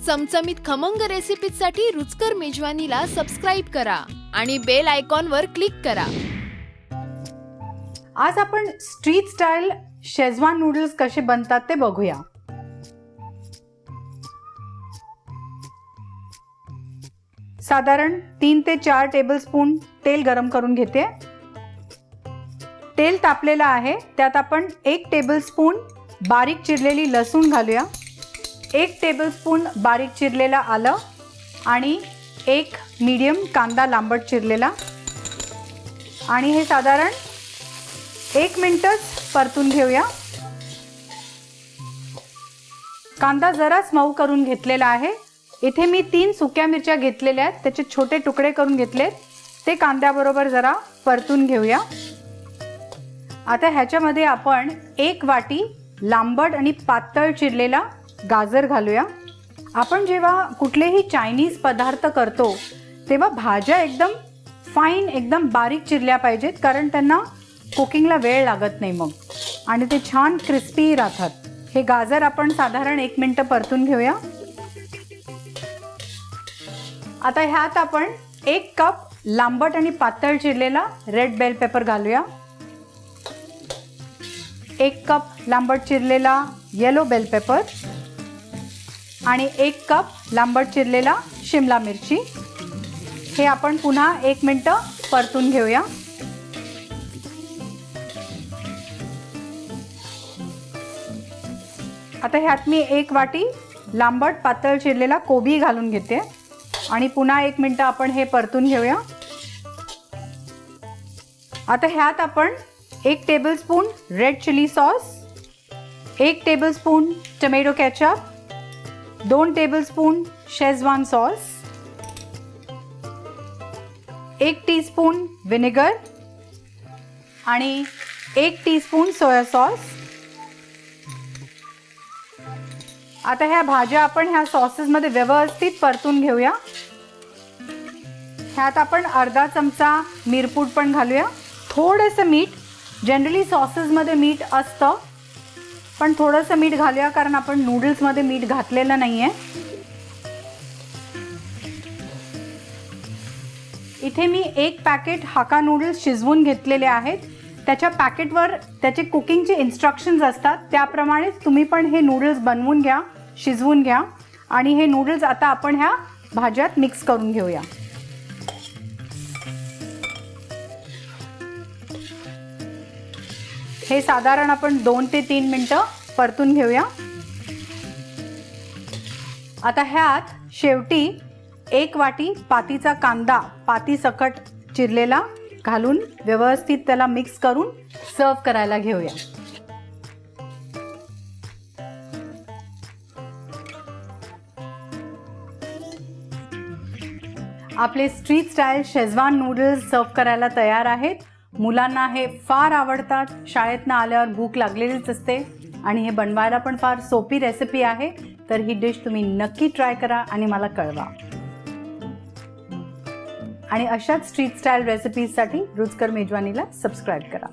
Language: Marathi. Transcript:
चमचमीत खमंग रेसिपीसाठी रुचकर मेजवानीला सबस्क्राइब करा आणि बेल आयकॉनवर क्लिक करा। आज आपण स्ट्रीट स्टाईल शेजवान नूडल्स कसे बनतात ते बघूया। साधारण 3 ते 4 टेबलस्पून तेल गरम करून घेते। तेल तापलेलं आहे, त्यात आपण 1 टेबलस्पून बारीक चिरलेली लसूण घालूया, 1 टेबलस्पून बारीक चिरलेला आलं आणि 1 मीडियम कांदा लांबट चिरलेला आणि हे साधारण 1 मिनिटच परतून घेऊया। कांदा जराच मऊ करून घेतलेला आहे। इथे मी 3 सुक्या मिरच्या घेतलेल्या आहेत, त्याचे छोटे तुकडे करून घेतलेत, ते कांद्याबरोबर जरा परतून घेऊया। आता ह्याच्यामध्ये आपण 1 वाटी लांबट आणि पातळ चिरलेला गाजर घालूया। आपण जेव्हा कुठलेही चायनीज पदार्थ करतो तेव्हा भाज्या एकदम फाईन एकदम बारीक चिरल्या पाहिजेत, कारण त्यांना कुकिंगला वेळ लागत नाही मग आणि ते छान क्रिस्पी राहतात। हे गाजर आपण साधारण 1 मिनिट परतून घेऊया। आता ह्यात आपण 1 कप लांबट आणि पातळ चिरलेला रेड बेल पेपर घालूया, 1 कप लांबट चिरलेला येलो बेल पेपर आणि 1 कप लांबट चिरलेला शिमला मिरची। हे आपण पुन्हा 1 मिनिट परतून घेऊया। आता ह्यात मी 1 वाटी लांबट पातळ चिरलेला कोबी घालून घेते आणि पुन्हा 1 मिनिट आपण हे परतून घेऊया। आता ह्यात आपण 1 tablespoon red chilli sauce, 1 tablespoon tomato ketchup, 2 tablespoon Schezwan sauce, 1 teaspoon vinegar आणि 1 टीस्पून सोया सॉस। आता ह्या भाज्या आपण ह्या सॉसेसमध्ये व्यवस्थित परतून घेऊया। ह्यात आपण अर्धा चमचा मिरपूड पण घालूया, थोडंसं मीठ, जनरली सॉसेसमध्ये मीठ असतं पण थोडंसं मीठ घालूया कारण आपण नूडल्समध्ये मीठ घातलेलं नाही आहे। इथे मी 1 पॅकेट हाका नूडल्स शिजवून घेतलेले आहेत, त्याच्या पॅकेटवर त्याचे कुकिंगचे इन्स्ट्रक्शन्स असतात, त्याप्रमाणे तुम्ही पण हे नूडल्स बनवून घ्या, शिजवून घ्या आणि हे नूडल्स आता आपण ह्या भाज्यात मिक्स करून घेऊया। हे साधारण आपण 2 ते 3 मिनिटं परतून घेऊया। आता ह्यात शेवटी 1 वाटी पातीचा कांदा पाती सकट चिरलेला घालून व्यवस्थित त्याला मिक्स करून सर्व करायला घेऊया। आपले स्ट्रीट स्टाईल शेजवान नूडल्स सर्व करायला तयार आहेत। मुलांना हे फार आवडतात, शाळेतनं आल्यावर भूक लागलेलीच असते आणि हे बनवायला पण फार सोपी रेसिपी आहे, तर ही डिश तुम्ही नक्की ट्राय करा आणि मला कळवा। आणि अशाच स्ट्रीट स्टाईल रेसिपीजसाठी रुचकर मेजवानीला सबस्क्राइब करा।